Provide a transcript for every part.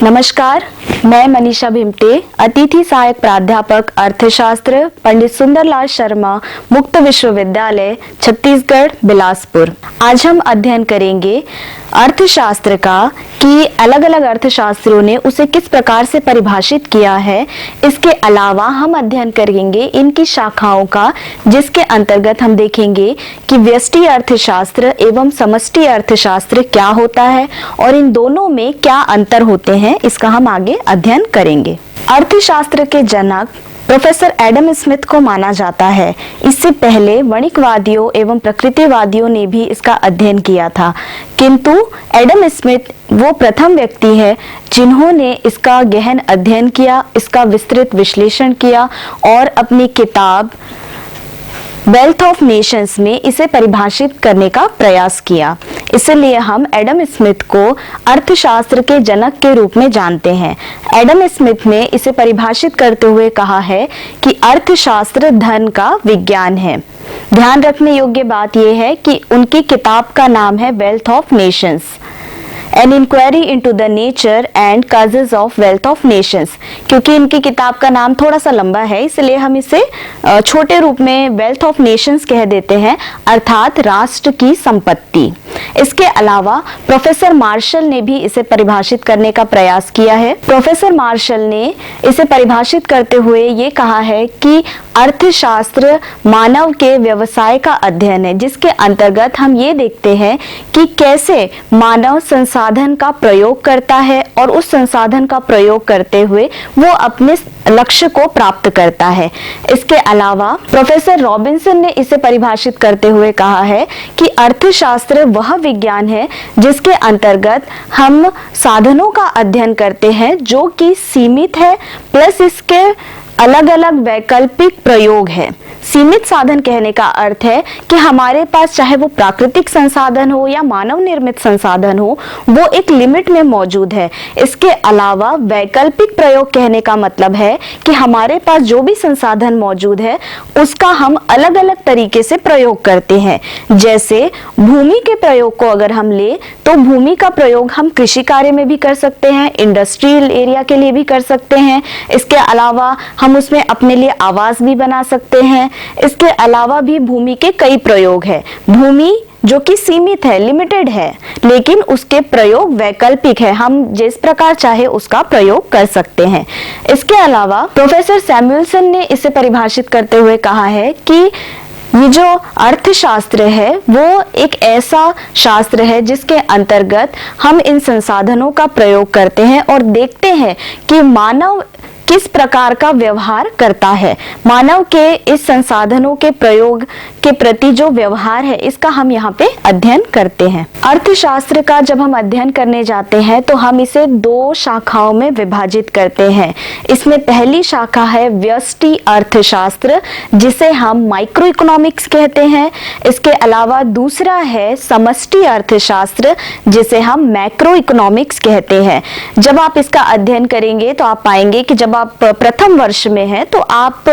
नमस्कार, मैं मनीषा भिमटे, अतिथि सहायक प्राध्यापक अर्थशास्त्र, पंडित सुंदरलाल शर्मा, मुक्त विश्वविद्यालय, छत्तीसगढ़, बिलासपुर। आज हम अध्ययन करेंगे अर्थशास्त्र का कि अलग अलग अर्थशास्त्रियों ने उसे किस प्रकार से परिभाषित किया है। इसके अलावा हम अध्ययन करेंगे इनकी शाखाओं का, जिसके अंतर्गत हम देखेंगे कि व्यष्टि अर्थशास्त्र एवं समष्टि अर्थशास्त्र क्या होता है और इन दोनों में क्या अंतर होते हैं, इसका हम आगे अध्ययन करेंगे। अर्थशास्त्र के जनक प्रोफेसर एडम स्मिथ को माना जाता है। इससे पहले वणिकवादियों एवं प्रकृतिवादियों ने भी इसका अध्ययन किया था, किंतु एडम स्मिथ वो प्रथम व्यक्ति है जिन्होंने इसका गहन अध्ययन किया, इसका विस्तृत विश्लेषण किया और अपनी किताब वेल्थ ऑफ नेशंस में इसे परिभाषित करने का प्रयास किया। इसलिए हम एडम स्मिथ को अर्थशास्त्र के जनक के रूप में जानते हैं। एडम स्मिथ ने इसे परिभाषित करते हुए कहा है कि अर्थशास्त्र धन का विज्ञान है। ध्यान रखने योग्य बात यह है कि उनकी किताब का नाम है Wealth of Nations, an inquiry into the nature and causes of Wealth of Nations. क्योंकि इनकी किताब का नाम थोड़ा सा लंबा है, इसलिए हम इसे छोटे रूप में वेल्थ ऑफ नेशंस कह देते हैं, अर्थात राष्ट्र की संपत्ति। इसके अलावा प्रोफेसर मार्शल ने भी इसे परिभाषित करने का प्रयास किया है। प्रोफेसर मार्शल ने इसे परिभाषित करते हुए ये कहा है कि अर्थशास्त्र मानव के व्यवसाय का अध्ययन है, जिसके अंतर्गत हम ये देखते हैं कि कैसे मानव संसाधन का प्रयोग करता है और उस संसाधन का प्रयोग करते हुए वो अपने लक्ष्य को प्राप्त करता है। इसके अलावा प्रोफेसर रॉबिन्सन ने इसे परिभाषित करते हुए कहा है कि अर्थशास्त्र वह विज्ञान है जिसके अंतर्गत हम साधनों का अध्ययन करते हैं जो कि सीमित है, प्लस इसके अलग अलग वैकल्पिक प्रयोग है। सीमित साधन कहने का अर्थ है कि हमारे पास चाहे वो प्राकृतिक संसाधन हो या मानव निर्मित संसाधन हो, वो एक लिमिट में मौजूद है। इसके अलावा वैकल्पिक प्रयोग कहने का मतलब है कि हमारे पास जो भी संसाधन मौजूद है उसका हम अलग अलग तरीके से प्रयोग करते हैं। जैसे भूमि के प्रयोग को अगर हम ले तो भूमि का प्रयोग हम कृषि कार्य में भी कर सकते हैं, इंडस्ट्रियल एरिया के लिए भी कर सकते हैं। इसके अलावा हम उसमें अपने लिए आवास भी बना सकते हैं। इसके अलावा भी भूमि के कई प्रयोग है। भूमि जो कि सीमित है, लिमिटेड है, लेकिन उसके प्रयोग वैकल्पिक है, हम जिस प्रकार चाहे उसका प्रयोग कर सकते हैं। इसके अलावा प्रोफेसर सैमुएल्सन ने इसे परिभाषित करते हुए कहा है कि ये जो अर्थशास्त्र है वो एक ऐसा शास्त्र है जिसके अंतर्गत हम इन संसाधनों का प्रयोग करते हैं और देखते हैं कि मानव किस प्रकार का व्यवहार करता है। मानव के इस संसाधनों के प्रयोग के प्रति जो व्यवहार है, इसका हम यहाँ पे अध्ययन करते हैं। अर्थशास्त्र का जब हम अध्ययन करने जाते हैं तो हम इसे दो शाखाओं में विभाजित करते हैं। इसमें पहली शाखा है व्यष्टि अर्थशास्त्र, जिसे हम माइक्रो इकोनॉमिक्स कहते हैं। इसके अलावा दूसरा है समष्टि अर्थशास्त्र, जिसे हम मैक्रो इकोनॉमिक्स कहते हैं। जब आप इसका अध्ययन करेंगे तो आप पाएंगे कि जब आप प्रथम वर्ष में हैं तो आप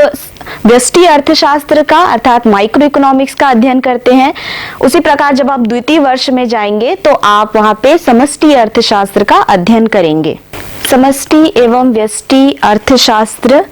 व्यष्टि अर्थशास्त्र का अर्थात माइक्रो इकोनॉमिक्स का अध्ययन करते हैं। उसी प्रकार जब आप द्वितीय वर्ष में जाएंगे तो आप वहां पे समष्टि अर्थशास्त्र का अध्ययन करेंगे। समष्टि एवं व्यष्टि अर्थशास्त्र,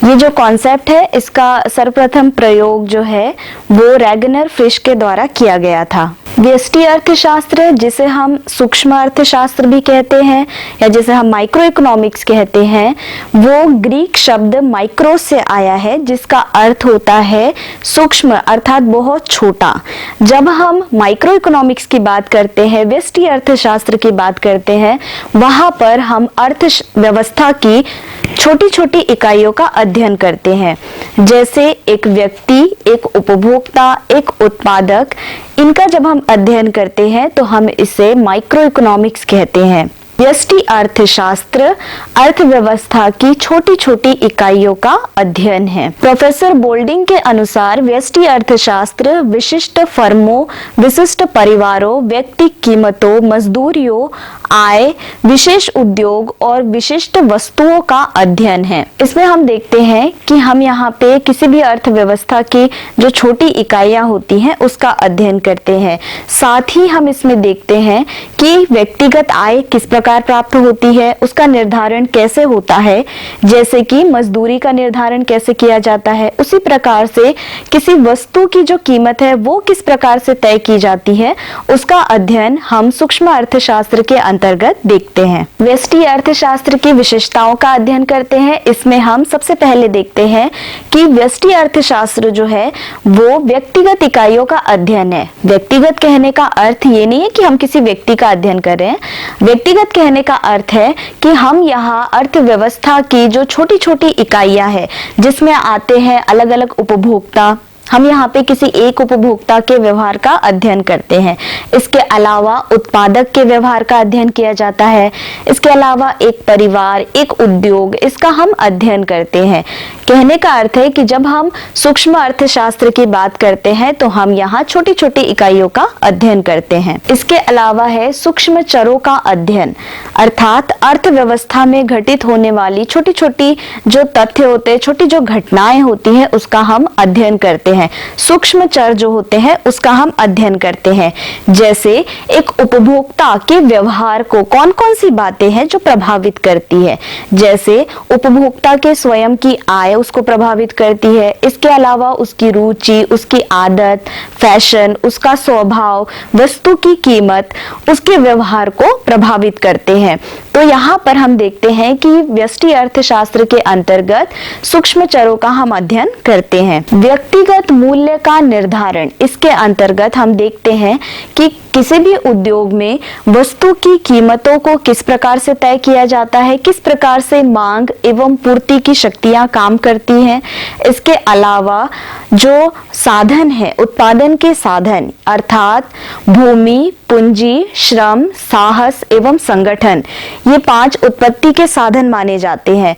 ये जो कॉन्सेप्ट है इसका सर्वप्रथम प्रयोग जो है वो रैगनर फ्रिश के द्वारा किया गया था। व्यष्टि अर्थशास्त्र, जिसे हम सूक्ष्म अर्थशास्त्र भी कहते हैं या जिसे हम माइक्रो इकोनॉमिक्स कहते हैं, वो ग्रीक शब्द माइक्रो से आया है, जिसका अर्थ होता है सूक्ष्म अर्थात बहुत छोटा। जब हम माइक्रो इकोनॉमिक्स की बात करते हैं, व्यष्टि अर्थशास्त्र की बात करते हैं, वहां पर हम अर्थव्यवस्था की छोटी छोटी इकाइयों का अध्ययन करते हैं, जैसे एक व्यक्ति, एक उपभोक्ता, एक उत्पादक। इनका जब हम अध्ययन करते हैं तो हम इसे माइक्रो इकोनॉमिक्स कहते हैं। व्यष्टि अर्थशास्त्र अर्थव्यवस्था की छोटी छोटी इकाइयों का अध्ययन है। प्रोफेसर बोल्डिंग के अनुसार व्यष्टि अर्थशास्त्र विशिष्ट फर्मों, विशिष्ट परिवारों, व्यक्ति कीमतों, मजदूरियों, आय, विशेष उद्योग और विशिष्ट वस्तुओं का अध्ययन है। इसमें हम देखते हैं कि हम यहाँ पे किसी भी अर्थव्यवस्था की जो छोटी इकाइयां होती हैं उसका अध्ययन करते हैं। साथ ही हम इसमें देखते हैं कि व्यक्तिगत आय किस प्रकार प्रकार प्राप्त होती है, उसका निर्धारण कैसे होता है, जैसे कि मजदूरी का निर्धारण कैसे किया जाता है, उसी प्रकार से किसी वस्तु की जो कीमत है वो किस प्रकार से तय की जाती है, उसका अध्ययन हम सूक्ष्म अर्थशास्त्र के अंतर्गत देखते हैं। व्यष्टि अर्थशास्त्र की विशेषताओं का अध्ययन करते हैं। इसमें हम सबसे पहले देखते हैं कि व्यष्टि अर्थशास्त्र जो है वो व्यक्तिगत इकाइयों का अध्ययन है। व्यक्तिगत कहने का अर्थ ये नहीं है कि हम किसी व्यक्ति का अध्ययन कर रहे हैं। व्यक्तिगत कहने का अर्थ है कि हम यहाँ अर्थव्यवस्था की जो छोटी छोटी इकाइयां हैं, जिसमें आते हैं अलग अलग उपभोक्ता, हम यहाँ पे किसी एक उपभोक्ता के व्यवहार का अध्ययन करते हैं। इसके अलावा उत्पादक के व्यवहार का अध्ययन किया जाता है। इसके अलावा एक परिवार, एक उद्योग, इसका हम अध्ययन करते हैं। कहने का अर्थ है कि जब हम सूक्ष्म अर्थशास्त्र की बात करते हैं तो हम यहाँ छोटी छोटी इकाइयों का अध्ययन करते हैं। इसके अलावा है सूक्ष्म चरों का अध्ययन, अर्थात अर्थव्यवस्था में घटित होने वाली छोटी छोटी जो तथ्य होते हैं, छोटी जो घटनाएं होती हैं, उसका हम अध्ययन करते हैं। सूक्ष्म चर जो होते हैं उसका हम अध्ययन करते हैं। जैसे एक उपभोक्ता के व्यवहार को कौन कौन सी बातें हैं जो प्रभावित करती है, जैसे उपभोक्ता के स्वयं की आय उसको प्रभावित करती है। इसके अलावा उसकी रुचि, उसकी आदत, फैशन, उसका स्वभाव, वस्तु की कीमत उसके व्यवहार को प्रभावित करते हैं। तो यहाँ पर हम देखते हैं कि व्यष्टि अर्थशास्त्र के अंतर्गत सूक्ष्म चरों का हम अध्ययन करते हैं। व्यक्तिगत मूल्य का निर्धारण, इसके अंतर्गत हम देखते हैं कि किसी भी उद्योग में वस्तु की कीमतों को किस प्रकार से तय किया जाता है, किस प्रकार से मांग एवं पूर्ति की शक्तियां काम करती हैं। इसके अलावा जो साधन है, उत्पादन के साधन, अर्थात भूमि, पूंजी, श्रम, साहस एवं संगठन, ये 5 उत्पत्ति के साधन माने जाते हैं।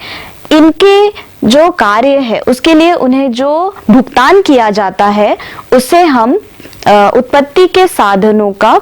इनके जो कार्य है उसके लिए उन्हें जो भुगतान किया जाता है उसे हम उत्पत्ति के साधनों का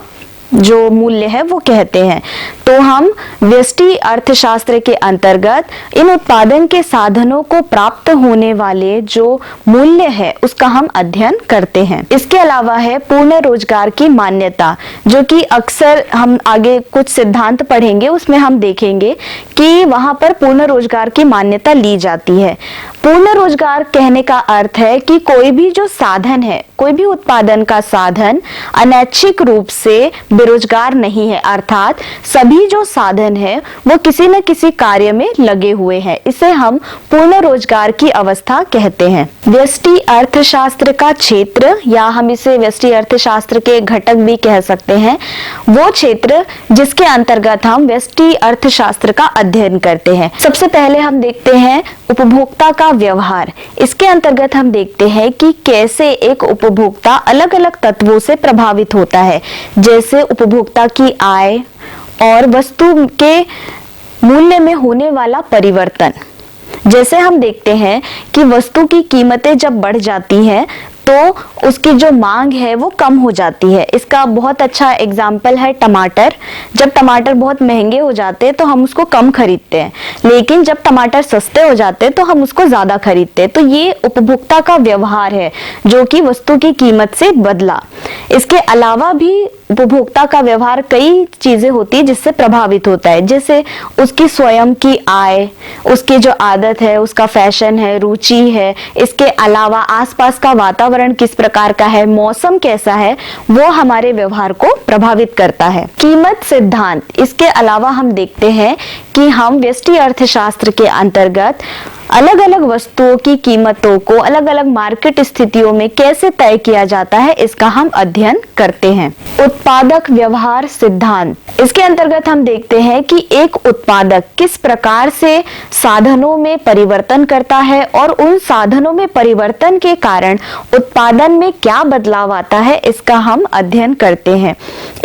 जो मूल्य है वो कहते हैं। तो हम व्यष्टि अर्थशास्त्र के अंतर्गत इन उत्पादन के साधनों को प्राप्त होने वाले जो मूल्य है उसका हम अध्ययन करते हैं। इसके अलावा है पूर्ण रोजगार की मान्यता, जो कि अक्सर हम आगे कुछ सिद्धांत पढ़ेंगे, उसमें हम देखेंगे कि वहां पर पूर्ण रोजगार की मान्यता ली जाती है। पूर्ण रोजगार कहने का अर्थ है कि कोई भी जो साधन है, कोई भी उत्पादन का साधन अनैच्छिक रूप से बेरोजगार नहीं है, अर्थात सभी जो साधन है वो किसी न किसी कार्य में लगे हुए हैं। इसे हम पूर्ण रोजगार की अवस्था कहते हैं। व्यष्टि अर्थशास्त्र का क्षेत्र, या हम इसे व्यष्टि अर्थशास्त्र के घटक भी कह सकते हैं, वो क्षेत्र जिसके अंतर्गत हम व्यष्टि अर्थशास्त्र का अध्ययन करते हैं। सबसे पहले हम देखते हैं उपभोक्ता का व्यवहार। इसके अंतर्गत हम देखते हैं कि कैसे एक उपभोक्ता अलग अलग तत्वों से प्रभावित होता है, जैसे उपभोक्ता की आय और वस्तु के मूल्य में होने वाला परिवर्तन। जैसे हम देखते हैं कि वस्तु की कीमतें जब बढ़ जाती हैं तो उसकी जो मांग है वो कम हो जाती है। इसका बहुत अच्छा एग्जाम्पल है टमाटर। जब टमाटर बहुत महंगे हो जाते हैं तो हम उसको कम खरीदते हैं, लेकिन जब टमाटर सस्ते हो जाते हैं तो हम उसको ज्यादा खरीदते हैं। तो ये उपभोक्ता का व्यवहार है जो कि वस्तु की कीमत से बदला। इसके अलावा भी उपभोक्ता का व्यवहार कई चीजें होती है जिससे प्रभावित होता है, जैसे उसकी स्वयं की आय, उसकी जो आदत है, उसका फैशन है, रुचि है। इसके अलावा आसपास का वातावरण किस प्रकार का है, मौसम कैसा है, वो हमारे व्यवहार को प्रभावित करता है। कीमत सिद्धांत, इसके अलावा हम देखते हैं कि हम व्यष्टि अर्थशास्त्र के अंतर्गत अलग अलग वस्तुओं की कीमतों को अलग अलग मार्केट स्थितियों में कैसे तय किया जाता है, इसका हम अध्ययन करते हैं। उत्पादक व्यवहार सिद्धांत, इसके अंतर्गत हम देखते हैं कि एक उत्पादक किस प्रकार से साधनों में परिवर्तन करता है और उन साधनों में परिवर्तन के कारण उत्पादन में क्या बदलाव आता है, इसका हम अध्ययन करते हैं।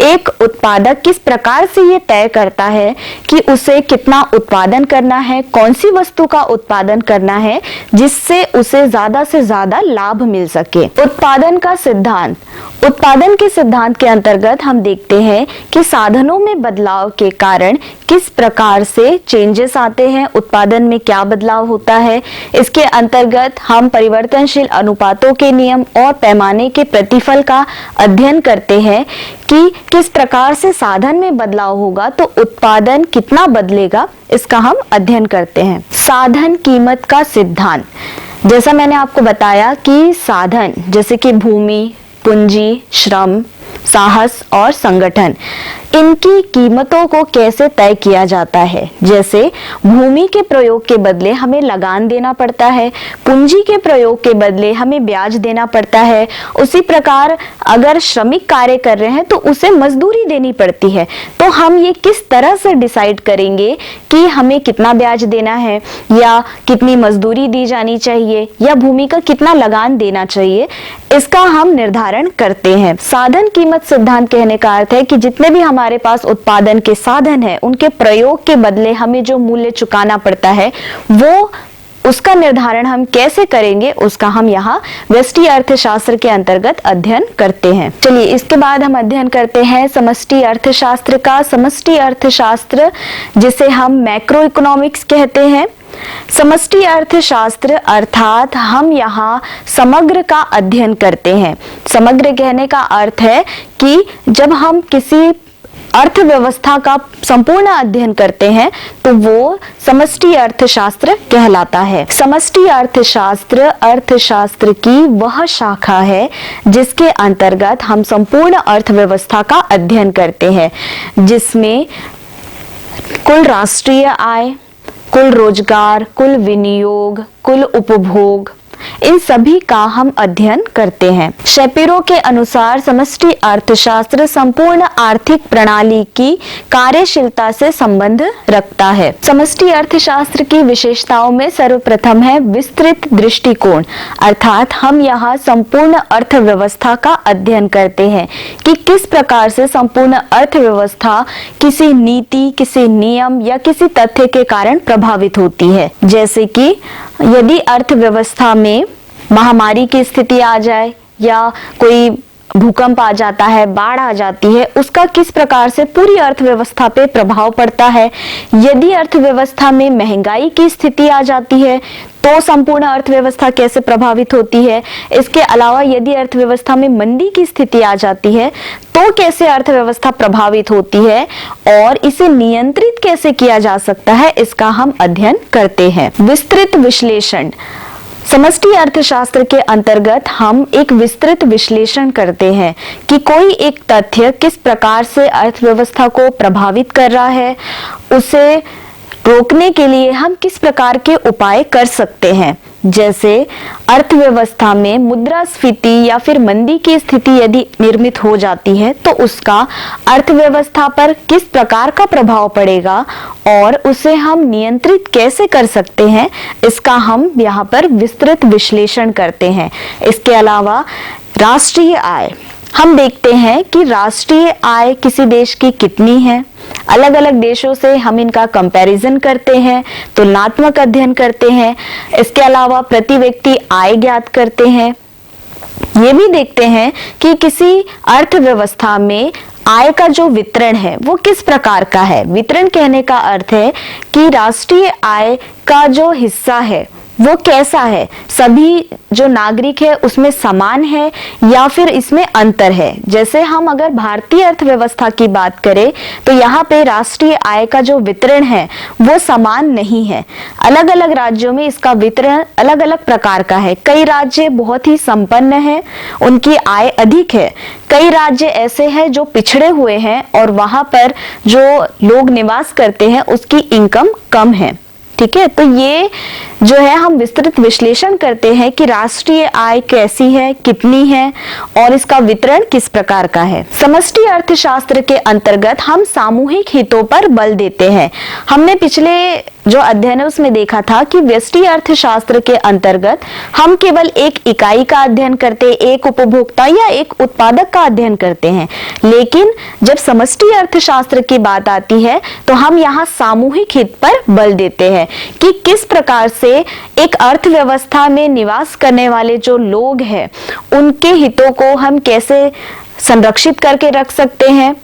एक उत्पादक किस प्रकार से ये तय करता है कि उसे कितना उत्पादन करना है, कौन सी वस्तु का उत्पादन करना है जिससे उसे ज्यादा से ज्यादा लाभ मिल सके। उत्पादन का सिद्धांत, उत्पादन के सिद्धांत के अंतर्गत हम देखते हैं कि साधनों में बदलाव के कारण किस प्रकार से चेंजेस आते हैं, उत्पादन में क्या बदलाव होता है। इसके अंतर्गत हम परिवर्तनशील अनुपातों के नियम और पैमाने के प्रतिफल का अध्ययन करते हैं कि किस प्रकार से साधन में बदलाव होगा तो उत्पादन कितना बदलेगा, इसका हम अध्ययन करते हैं। साधन कीमत का सिद्धांत। जैसा मैंने आपको बताया कि साधन जैसे कि भूमि, पूंजी, श्रम, साहस और संगठन, इनकी कीमतों को कैसे तय किया जाता है। जैसे भूमि के प्रयोग के बदले हमें लगान देना पड़ता है, पूंजी के प्रयोग के बदले हमें ब्याज देना पड़ता है। उसी प्रकार अगर श्रमिक कार्य कर रहे हैं तो उसे मजदूरी देनी पड़ती है। तो हम ये किस तरह से डिसाइड करेंगे कि हमें कितना ब्याज देना है या कितनी मजदूरी दी जानी चाहिए या भूमि का कितना लगान देना चाहिए, इसका हम निर्धारण करते हैं। साधन कीमत सिद्धांत कहने का अर्थ है कि जितने भी हमारे पास उत्पादन के साधन है, उनके प्रयोग के बदले हमें जो मूल्य चुकाना पड़ता है, वो उसका निर्धारण हम कैसे करेंगे, उसका हम यहाँ व्यष्टि अर्थशास्त्र के अंतर्गत अध्ययन करते हैं। चलिए इसके बाद हम अध्ययन करते हैं समष्टि अर्थशास्त्र का। समष्टि अर्थशास्त्र जिसे हम मैक्रो इकोनॉमिक्स कहते हैं। समष्टि अर्थशास्त्र अर्थात हम यहाँ समग्र का अध्ययन करते हैं। समग्र कहने का अर्थ है कि जब हम किसी अर्थव्यवस्था का संपूर्ण अध्ययन करते हैं तो वो समष्टि अर्थशास्त्र कहलाता है। समष्टि अर्थशास्त्र अर्थशास्त्र की वह शाखा है जिसके अंतर्गत हम संपूर्ण अर्थव्यवस्था का अध्ययन करते हैं, जिसमें कुल राष्ट्रीय आय, कुल रोजगार, कुल विनियोग, कुल उपभोग, इन सभी का हम अध्ययन करते हैं। शेपिरो के अनुसार समष्टि अर्थशास्त्र संपूर्ण आर्थिक प्रणाली की कार्यशीलता से संबंध रखता है। समष्टि अर्थशास्त्र की विशेषताओं में सर्वप्रथम है विस्तृत दृष्टिकोण, अर्थात हम यहाँ संपूर्ण अर्थव्यवस्था का अध्ययन करते हैं कि किस प्रकार से संपूर्ण अर्थव्यवस्था किसी नीति, किसी नियम या किसी तथ्य के कारण प्रभावित होती है। जैसे कि यदि अर्थव्यवस्था में महामारी की स्थिति आ जाए या कोई भूकंप आ जाता है, बाढ़ आ जाती है, उसका किस प्रकार से पूरी अर्थव्यवस्था पे प्रभाव पड़ता है। यदि अर्थव्यवस्था में महंगाई की स्थिति आ जाती है तो संपूर्ण अर्थव्यवस्था कैसे प्रभावित होती है। इसके अलावा यदि अर्थव्यवस्था में मंदी की स्थिति आ जाती है तो कैसे अर्थव्यवस्था प्रभावित होती है और इसे नियंत्रित कैसे किया जा सकता है, इसका हम अध्ययन करते हैं। विस्तृत विश्लेषण। समष्टि अर्थशास्त्र के अंतर्गत हम एक विस्तृत विश्लेषण करते हैं कि कोई एक तथ्य किस प्रकार से अर्थव्यवस्था को प्रभावित कर रहा है, उसे रोकने के लिए हम किस प्रकार के उपाय कर सकते हैं। जैसे अर्थव्यवस्था में मुद्रास्फीति या फिर मंदी की स्थिति यदि निर्मित हो जाती है तो उसका अर्थव्यवस्था पर किस प्रकार का प्रभाव पड़ेगा और उसे हम नियंत्रित कैसे कर सकते हैं, इसका हम यहाँ पर विस्तृत विश्लेषण करते हैं। इसके अलावा राष्ट्रीय आय, हम देखते हैं कि राष्ट्रीय आय किसी देश की कितनी है। अलग अलग देशों से हम इनका कंपैरिजन करते हैं, तुलनात्मक अध्ययन करते हैं। इसके अलावा प्रति व्यक्ति आय ज्ञात करते हैं। ये भी देखते हैं कि किसी अर्थव्यवस्था में आय का जो वितरण है वो किस प्रकार का है। वितरण कहने का अर्थ है कि राष्ट्रीय आय का जो हिस्सा है वो कैसा है, सभी जो नागरिक है उसमें समान है या फिर इसमें अंतर है। जैसे हम अगर भारतीय अर्थव्यवस्था की बात करें तो यहाँ पे राष्ट्रीय आय का जो वितरण है वो समान नहीं है। अलग अलग राज्यों में इसका वितरण अलग अलग प्रकार का है। कई राज्य बहुत ही संपन्न हैं, उनकी आय अधिक है। कई राज्य ऐसे हैं जो पिछड़े हुए हैं और वहां पर जो लोग निवास करते हैं उसकी इनकम कम है। ठीक है, तो ये जो है हम विस्तृत विश्लेषण करते हैं कि राष्ट्रीय आय कैसी है, कितनी है और इसका वितरण किस प्रकार का है। समष्टि अर्थशास्त्र के अंतर्गत हम सामूहिक हितों पर बल देते हैं। हमने पिछले जो अध्ययन है उसमें देखा था कि व्यष्टि अर्थशास्त्र के अंतर्गत हम केवल एक इकाई का अध्ययन करते, एक उपभोक्ता या एक उत्पादक का अध्ययन करते हैं, लेकिन जब समष्टि अर्थशास्त्र की बात आती है तो हम यहाँ सामूहिक हित पर बल देते हैं कि किस प्रकार से एक अर्थव्यवस्था में निवास करने वाले जो लोग हैं उनके हितों को हम कैसे संरक्षित करके रख सकते हैं,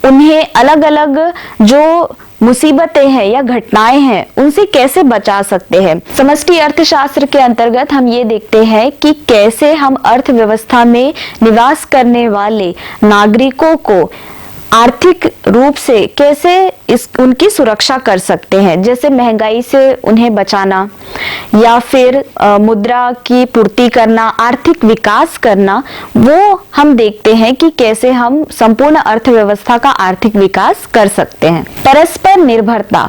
उन्हें अलग अलग जो मुसीबतें हैं या घटनाएं हैं उनसे कैसे बचा सकते हैं। समष्टि अर्थशास्त्र के अंतर्गत हम ये देखते हैं कि कैसे हम अर्थव्यवस्था में निवास करने वाले नागरिकों को आर्थिक रूप से कैसे उनकी सुरक्षा कर सकते हैं, जैसे महंगाई से उन्हें बचाना या फिर मुद्रा की पूर्ति करना, आर्थिक विकास करना, वो हम देखते हैं कि कैसे हम संपूर्ण अर्थव्यवस्था का आर्थिक विकास कर सकते हैं। परस्पर निर्भरता,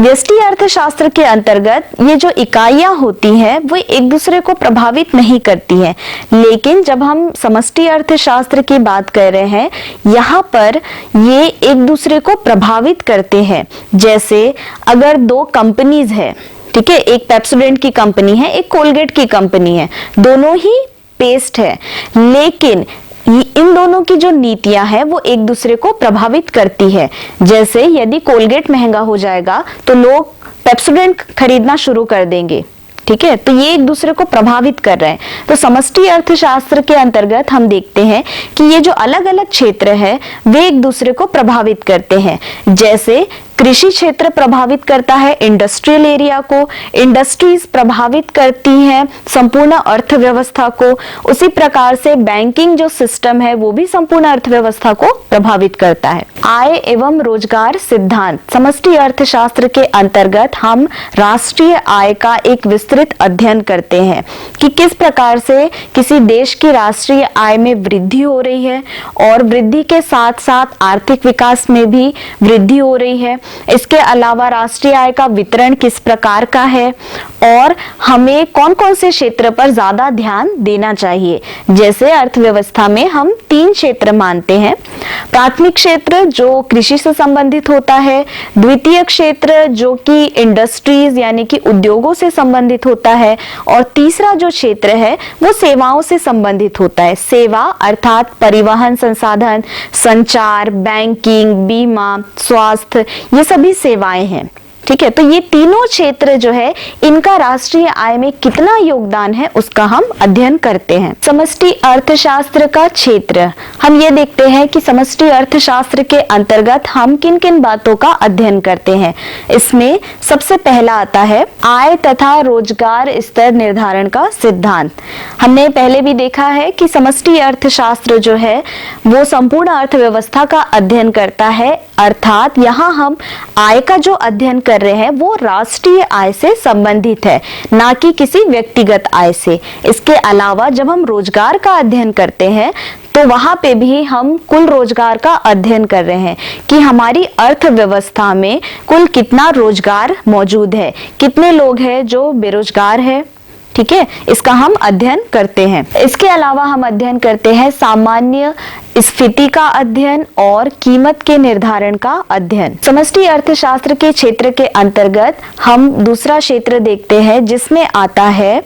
व्यष्टि अर्थशास्त्र के अंतर्गत ये जो इकाइयां होती हैं वो एक दूसरे को प्रभावित नहीं करती हैं, लेकिन जब हम समष्टि अर्थशास्त्र की बात कर रहे हैं यहाँ पर ये एक दूसरे को प्रभावित करते हैं। जैसे अगर दो कंपनीज है, ठीक है, एक पेप्सोडेंट की कंपनी है, एक कोलगेट की कंपनी है, दोनों ही पेस्ट है, लेकिन इन दोनों की जो नीतियां हैं वो एक दूसरे को प्रभावित करती है। जैसे यदि कोलगेट महंगा हो जाएगा तो लोग पेप्सोडेंट खरीदना शुरू कर देंगे, ठीक है, तो ये एक दूसरे को प्रभावित कर रहे हैं। तो समष्टि अर्थशास्त्र के अंतर्गत हम देखते हैं कि ये जो अलग अलग क्षेत्र है वे एक दूसरे को प्रभावित करते हैं। जैसे कृषि क्षेत्र प्रभावित करता है इंडस्ट्रियल एरिया को, इंडस्ट्रीज प्रभावित करती हैं संपूर्ण अर्थव्यवस्था को, उसी प्रकार से बैंकिंग जो सिस्टम है वो भी संपूर्ण अर्थव्यवस्था को प्रभावित करता है। आय एवं रोजगार सिद्धांत, समष्टि अर्थशास्त्र के अंतर्गत हम राष्ट्रीय आय का एक विस्तृत अध्ययन करते हैं कि किस प्रकार से किसी देश की राष्ट्रीय आय में वृद्धि हो रही है और वृद्धि के साथ साथ आर्थिक विकास में भी वृद्धि हो रही है। इसके अलावा राष्ट्रीय आय का वितरण किस प्रकार का है और हमें कौन कौन से क्षेत्र पर ज्यादा ध्यान देना चाहिए। जैसे अर्थव्यवस्था में हम 3 क्षेत्र मानते हैं, प्राथमिक क्षेत्र जो कृषि से संबंधित होता है, द्वितीय क्षेत्र जो कि इंडस्ट्रीज यानी कि उद्योगों से संबंधित होता है, और तीसरा जो क्षेत्र है वो सेवाओं से संबंधित होता है। सेवा अर्थात परिवहन संसाधन, संचार, बैंकिंग, बीमा, स्वास्थ्य, ये सभी सेवाएं हैं, ठीक है। तो ये तीनों क्षेत्र जो है इनका राष्ट्रीय आय में कितना योगदान है उसका हम अध्ययन करते हैं। समष्टि अर्थशास्त्र का क्षेत्र, हम ये देखते हैं कि समष्टि अर्थशास्त्र के अंतर्गत हम किन किन बातों का अध्ययन करते हैं। इसमें सबसे पहला आता है आय तथा रोजगार स्तर निर्धारण का सिद्धांत। हमने पहले भी देखा है कि समष्टि अर्थशास्त्र जो है वो संपूर्ण अर्थव्यवस्था का अध्ययन करता है, अर्थात यहाँ हम आय का जो अध्ययन कर रहे हैं वो राष्ट्रीय आय से संबंधित है, ना कि किसी व्यक्तिगत आय से। इसके अलावा जब हम रोजगार का अध्ययन करते हैं तो वहां पे भी हम कुल रोजगार का अध्ययन कर रहे हैं कि हमारी अर्थव्यवस्था में कुल कितना रोजगार मौजूद है, कितने लोग हैं जो बेरोजगार है, ठीक है, इसका हम अध्ययन करते हैं। इसके अलावा हम अध्ययन करते हैं सामान्य स्फीति का अध्ययन और कीमत के निर्धारण का अध्ययन। समष्टि अर्थशास्त्र के क्षेत्र के अंतर्गत हम दूसरा क्षेत्र देखते हैं जिसमें आता है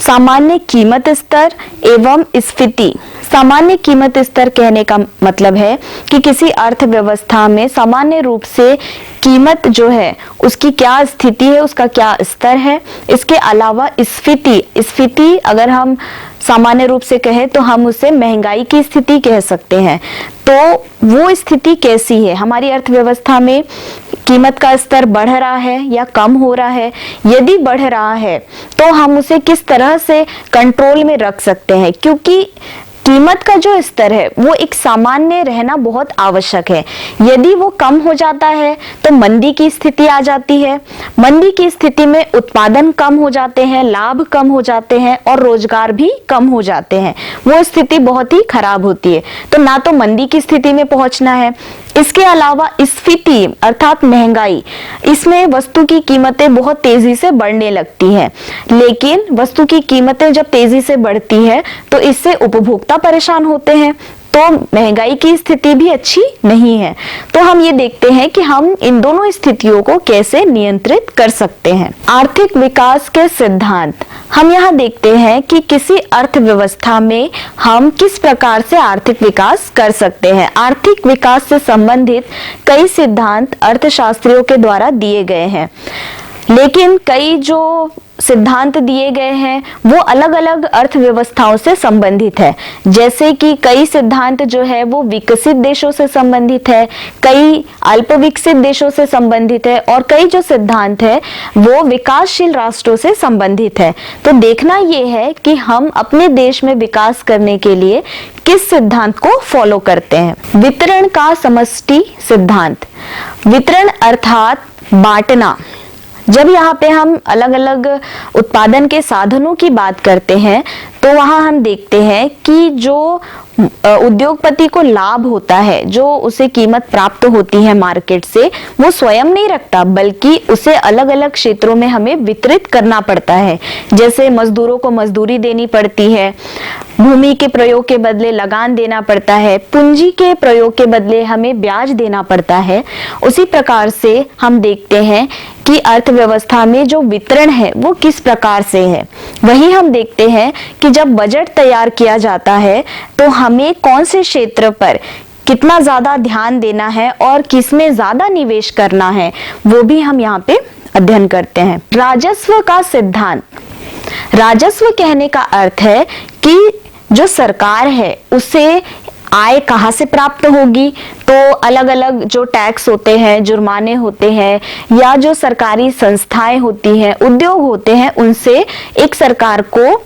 सामान्य कीमत स्तर एवं स्फीति। सामान्य कीमत स्तर कहने का मतलब है कि किसी अर्थव्यवस्था में सामान्य रूप से कीमत जो है उसकी क्या स्थिति है, उसका क्या स्तर है। इसके अलावा स्फीति अगर हम सामान्य रूप से कहें तो हम उसे महंगाई की स्थिति कह सकते हैं। तो वो स्थिति कैसी है, हमारी अर्थव्यवस्था में कीमत का स्तर बढ़ रहा है या कम हो रहा है। यदि बढ़ रहा है तो हम उसे किस तरह से कंट्रोल में रख सकते हैं, क्योंकि कीमत का जो स्तर है वो एक सामान्य रहना बहुत आवश्यक है। यदि वो कम हो जाता है तो मंदी की स्थिति आ जाती है। मंदी की स्थिति में उत्पादन कम हो जाते हैं, लाभ कम हो जाते हैं और रोजगार भी कम हो जाते हैं। वो स्थिति बहुत ही खराब होती है। तो ना तो मंदी की स्थिति में पहुंचना है। इसके अलावा स्फीति अर्थात महंगाई, इसमें वस्तु की कीमतें बहुत तेजी से बढ़ने लगती हैं, लेकिन वस्तु की कीमतें जब तेजी से बढ़ती है तो इससे उपभोक्ता परेशान होते हैं, तो महंगाई की स्थिति भी अच्छी नहीं है। तो हम ये देखते हैं कि हम इन दोनों स्थितियों को कैसे नियंत्रित कर सकते हैं। आर्थिक विकास के सिद्धांत, हम यहाँ देखते हैं कि किसी अर्थव्यवस्था में हम किस प्रकार से आर्थिक विकास कर सकते हैं। आर्थिक विकास से संबंधित कई सिद्धांत अर्थशास्त्रियों के द्वारा दिए गए हैं, लेकिन कई जो सिद्धांत दिए गए हैं वो अलग अलग अर्थव्यवस्थाओं से संबंधित है। जैसे कि कई सिद्धांत जो है वो विकसित देशों से संबंधित है, कई अल्प विकसित देशों से संबंधित है और कई जो सिद्धांत है वो विकासशील राष्ट्रों से संबंधित है। तो देखना ये है कि हम अपने देश में विकास करने के लिए किस सिद्धांत को फॉलो करते हैं। वितरण का समष्टि सिद्धांत। वितरण अर्थात बांटना। जब यहाँ पे हम अलग अलग उत्पादन के साधनों की बात करते हैं तो वहां हम देखते हैं कि जो उद्योगपति को लाभ होता है, जो उसे कीमत प्राप्त होती है मार्केट से, वो स्वयं नहीं रखता बल्कि उसे अलग अलग क्षेत्रों में हमें वितरित करना पड़ता है। जैसे मजदूरों को मजदूरी देनी पड़ती है, भूमि के प्रयोग के बदले लगान देना पड़ता है, पूंजी के प्रयोग के बदले हमें ब्याज देना पड़ता है। उसी प्रकार से हम देखते हैं कि अर्थव्यवस्था में जो वितरण है वो किस प्रकार से है। वही हम देखते हैं कि जब बजट तैयार किया जाता है तो हमें कौन से क्षेत्र पर कितना ज्यादा ध्यान देना है और किसमें ज्यादा निवेश करना है, वो भी हम यहाँ पे अध्ययन करते हैं। राजस्व का सिद्धांत। राजस्व कहने का अर्थ है कि जो सरकार है उसे आय कहाँ से प्राप्त होगी। तो अलग अलग जो टैक्स होते हैं, जुर्माने होते हैं या जो सरकारी संस्थाएं होती हैं, उद्योग होते हैं, उनसे एक सरकार को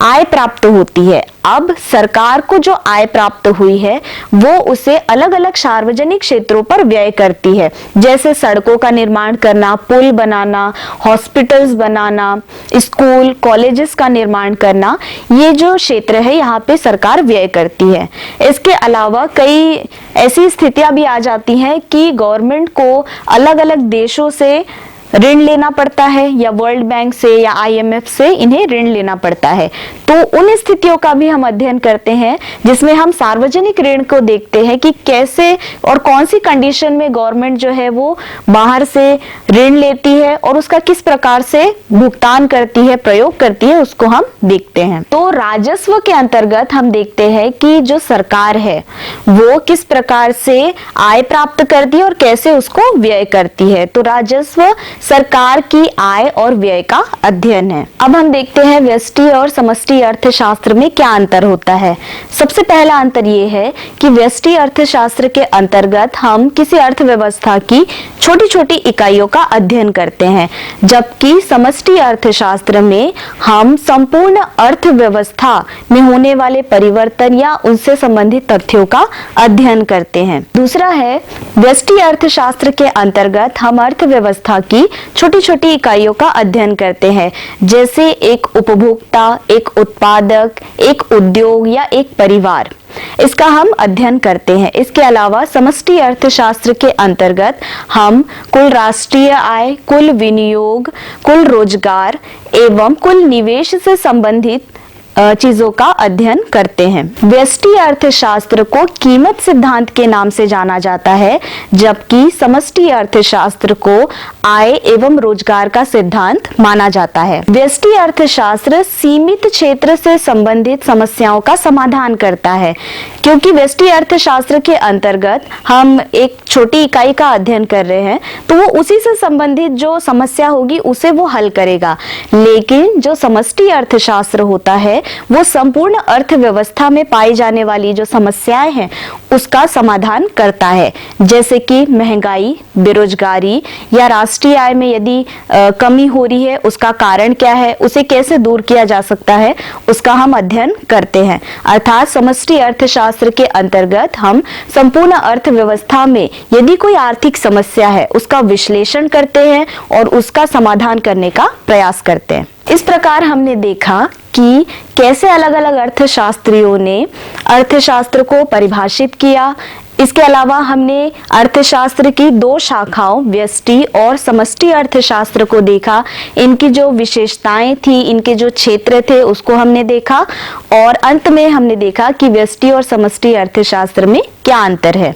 आय प्राप्त होती है। अब सरकार को जो आय प्राप्त हुई है वो उसे अलग अलग सार्वजनिक क्षेत्रों पर व्यय करती है। जैसे सड़कों का निर्माण करना, पुल बनाना, हॉस्पिटल्स बनाना, स्कूल कॉलेजेस का निर्माण करना, ये जो क्षेत्र है यहाँ पे सरकार व्यय करती है। इसके अलावा कई ऐसी स्थितियां भी आ जाती हैं कि गवर्नमेंट को अलग अलग देशों से ऋण लेना पड़ता है या वर्ल्ड बैंक से या IMF से इन्हें ऋण लेना पड़ता है। तो उन स्थितियों का भी हम अध्ययन करते हैं जिसमें हम सार्वजनिक ऋण को देखते हैं कि कैसे और कौन सी कंडीशन में गवर्नमेंट जो है वो बाहर से ऋण लेती है और उसका किस प्रकार से भुगतान करती है, प्रयोग करती है, उसको हम देखते हैं। तो राजस्व के अंतर्गत हम देखते हैं कि जो सरकार है वो किस प्रकार से आय प्राप्त करती है और कैसे उसको व्यय करती है। तो राजस्व सरकार की आय और व्यय का अध्ययन है। अब हम देखते हैं व्यष्टि और समष्टि अर्थशास्त्र में क्या अंतर होता है। सबसे पहला अंतर ये है कि व्यष्टि अर्थशास्त्र के अंतर्गत हम किसी अर्थव्यवस्था की छोटी छोटी इकाइयों का अध्ययन करते हैं, जबकि समष्टि अर्थशास्त्र में हम संपूर्ण अर्थव्यवस्था में होने वाले परिवर्तन या उनसे संबंधित तथ्यों का अध्ययन करते हैं। दूसरा है व्यष्टि अर्थशास्त्र के अंतर्गत हम अर्थव्यवस्था की छोटी छोटी इकाइयों का अध्ययन करते हैं, जैसे एक उपभोक्ता, एक उत्पादक, एक उद्योग या एक परिवार, इसका हम अध्ययन करते हैं। इसके अलावा समष्टि अर्थशास्त्र के अंतर्गत हम कुल राष्ट्रीय आय, कुल विनियोग, कुल रोजगार एवं कुल निवेश से संबंधित चीजों का अध्ययन करते हैं। व्यष्टि अर्थशास्त्र को कीमत सिद्धांत के नाम से जाना जाता है, जबकि समष्टि अर्थशास्त्र को आय एवं रोजगार का सिद्धांत माना जाता है। व्यष्टि अर्थशास्त्र सीमित क्षेत्र से संबंधित समस्याओं का समाधान करता है, क्योंकि व्यष्टि अर्थशास्त्र के अंतर्गत हम एक छोटी इकाई का अध्ययन कर रहे हैं तो वो उसी से संबंधित जो समस्या होगी उसे वो हल करेगा। लेकिन जो समष्टि अर्थशास्त्र होता है वो संपूर्ण अर्थव्यवस्था में पाई जाने वाली जो समस्याएं हैं उसका समाधान करता है, जैसे कि महंगाई, बेरोजगारी या राष्ट्रीय आय में यदि कमी हो रही है उसका कारण क्या है, उसे कैसे दूर किया जा सकता है, उसका हम अध्ययन करते हैं। अर्थात समष्टि अर्थशास्त्र के अंतर्गत हम संपूर्ण अर्थव्यवस्था में यदि कोई आर्थिक समस्या है उसका विश्लेषण करते हैं और उसका समाधान करने का प्रयास करते हैं। इस प्रकार हमने देखा कि कैसे अलग अलग अर्थशास्त्रियों ने अर्थशास्त्र को परिभाषित किया। इसके अलावा हमने अर्थशास्त्र की दो शाखाओं व्यष्टि और समष्टि अर्थशास्त्र को देखा, इनकी जो विशेषताएं थी, इनके जो क्षेत्र थे उसको हमने देखा और अंत में हमने देखा कि व्यष्टि और समष्टि अर्थशास्त्र में क्या अंतर है।